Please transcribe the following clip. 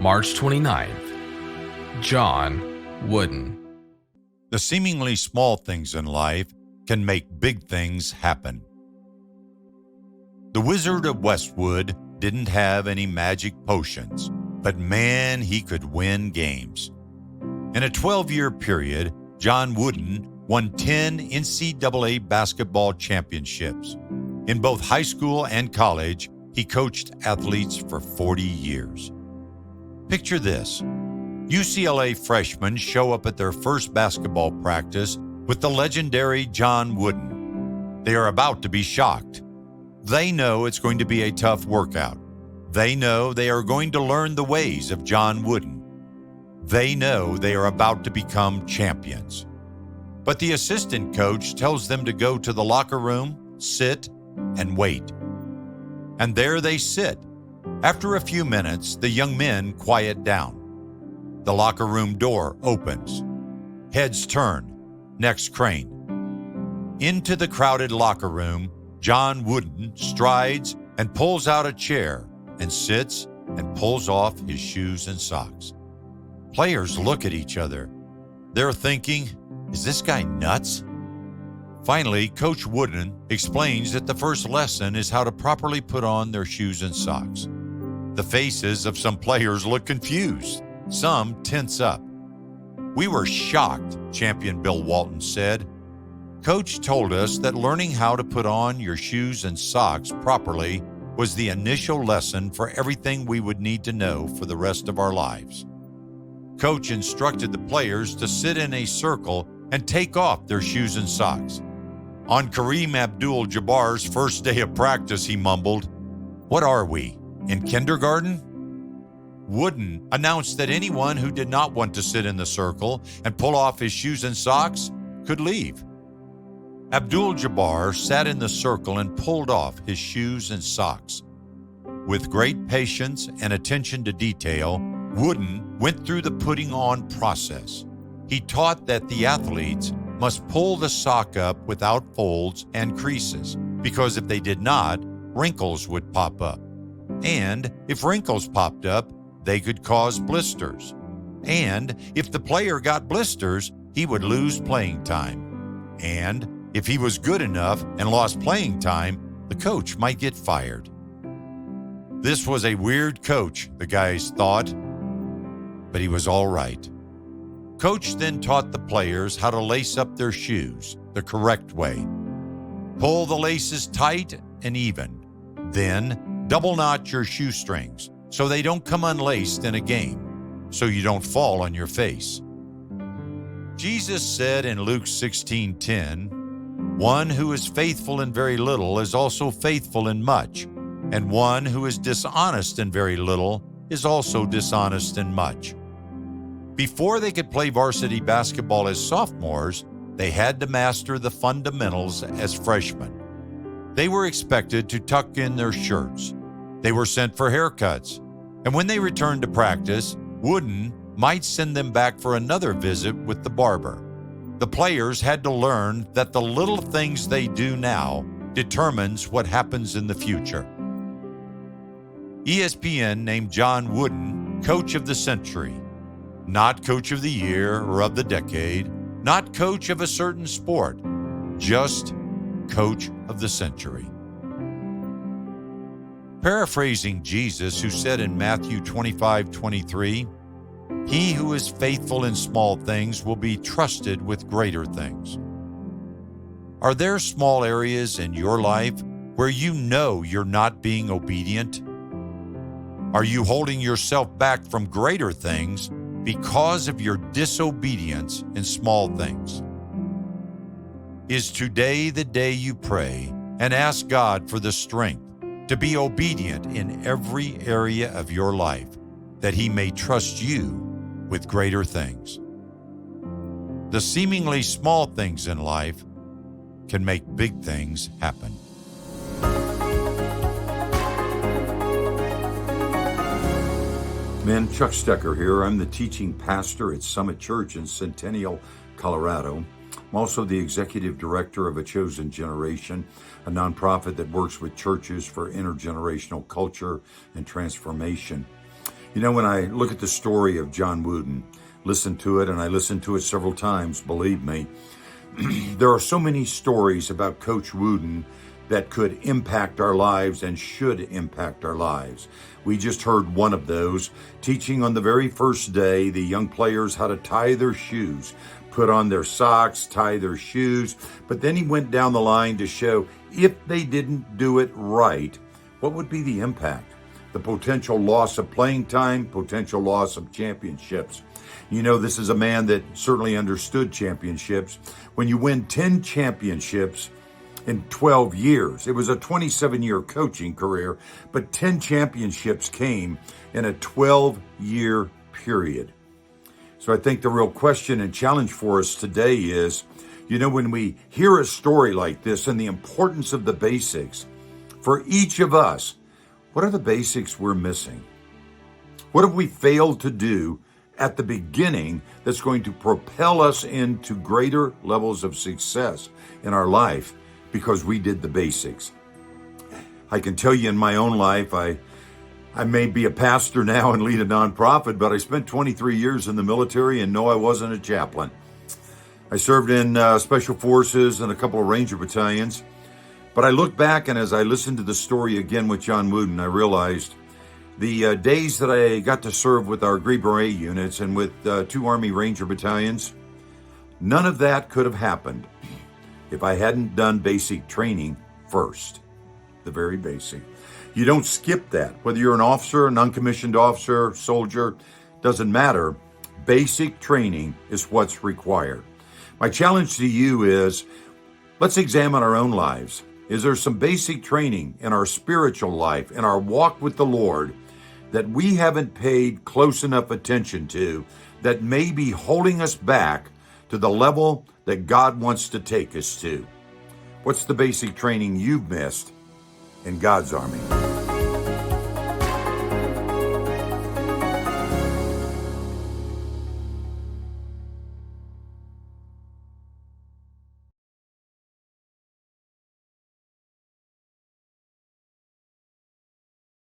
March 29th. John Wooden. The seemingly small things in life can make big things happen. The Wizard of Westwood didn't have any magic potions, but man, he could win games. In a 12-year period, John Wooden won 10 NCAA basketball championships. In both high school and college, he coached athletes for 40 years. Picture this. UCLA freshmen show up at their first basketball practice with the legendary John Wooden. They are about to be shocked. They know it's going to be a tough workout. They know they are going to learn the ways of John Wooden. They know they are about to become champions. But the assistant coach tells them to go to the locker room, sit, and wait. And there they sit. After a few minutes, the young men quiet down. The locker room door opens. Heads turn, necks crane. Into the crowded locker room, John Wooden strides and pulls out a chair and sits and pulls off his shoes and socks. Players look at each other. They're thinking, is this guy nuts? Finally, Coach Wooden explains that the first lesson is how to properly put on their shoes and socks. The faces of some players look confused. Some tense up. "We were shocked," champion Bill Walton said. "Coach told us that learning how to put on your shoes and socks properly was the initial lesson for everything we would need to know for the rest of our lives." Coach instructed the players to sit in a circle and take off their shoes and socks. On Kareem Abdul-Jabbar's first day of practice, he mumbled, "What are we, in kindergarten?" Wooden announced that anyone who did not want to sit in the circle and pull off his shoes and socks could leave. Abdul-Jabbar sat in the circle and pulled off his shoes and socks. With great patience and attention to detail, Wooden went through the putting on process. He taught that the athletes must pull the sock up without folds and creases, because if they did not, wrinkles would pop up. And if wrinkles popped up, they could cause blisters. And if the player got blisters, he would lose playing time. And if he was good enough and lost playing time, the coach might get fired. This was a weird coach, the guys thought, but he was all right. Coach then taught the players how to lace up their shoes the correct way. Pull the laces tight and even. Then double knot your shoestrings so they don't come unlaced in a game, so you don't fall on your face. Jesus said in Luke 16:10, "One who is faithful in very little is also faithful in much, and one who is dishonest in very little is also dishonest in much." Before they could play varsity basketball as sophomores, they had to master the fundamentals as freshmen. They were expected to tuck in their shirts. They were sent for haircuts. And when they returned to practice, Wooden might send them back for another visit with the barber. The players had to learn that the little things they do now determines what happens in the future. ESPN named John Wooden Coach of the Century. Not Coach of the Year or of the Decade, not Coach of a certain sport, just Coach of the Century. Paraphrasing Jesus, who said in Matthew 25:23, "He who is faithful in small things will be trusted with greater things." Are there small areas in your life where you know you're not being obedient? Are you holding yourself back from greater things because of your disobedience in small things? Is today the day you pray and ask God for the strength to be obedient in every area of your life, that He may trust you with greater things? The seemingly small things in life can make big things happen. Man, Chuck Stecker here. I'm the teaching pastor at Summit Church in Centennial, Colorado. I'm also the executive director of A Chosen Generation, a nonprofit that works with churches for intergenerational culture and transformation. You know, when I look at the story of John Wooden, listen to it, and I listened to it several times, believe me, there are so many stories about Coach Wooden that could impact our lives and should impact our lives. We just heard one of those, teaching on the very first day the young players how to tie their shoes, put on their socks, tie their shoes. But then he went down the line to show if they didn't do it right, what would be the impact? The potential loss of playing time, potential loss of championships. You know, this is a man that certainly understood championships. When you win 10 championships in 12 years, it was a 27-year coaching career, but 10 championships came in a 12-year period. So I think the real question and challenge for us today is, you know, when we hear a story like this and the importance of the basics, for each of us, what are the basics we're missing? What have we failed to do at the beginning that's going to propel us into greater levels of success in our life because we did the basics? I can tell you in my own life, I may be a pastor now and lead a nonprofit, but I spent 23 years in the military, and no, I wasn't a chaplain. I served in Special Forces and a couple of Ranger battalions. But I look back, and as I listened to the story again with John Wooden, I realized the days that I got to serve with our Green Beret units and with 2 Army Ranger battalions, none of that could have happened if I hadn't done basic training first. The very basic. You don't skip that. Whether you're an officer, an uncommissioned officer, soldier, doesn't matter. Basic training is what's required. My challenge to you is, let's examine our own lives. Is there some basic training in our spiritual life, in our walk with the Lord, that we haven't paid close enough attention to, that may be holding us back to the level that God wants to take us to? What's the basic training you've missed in God's army?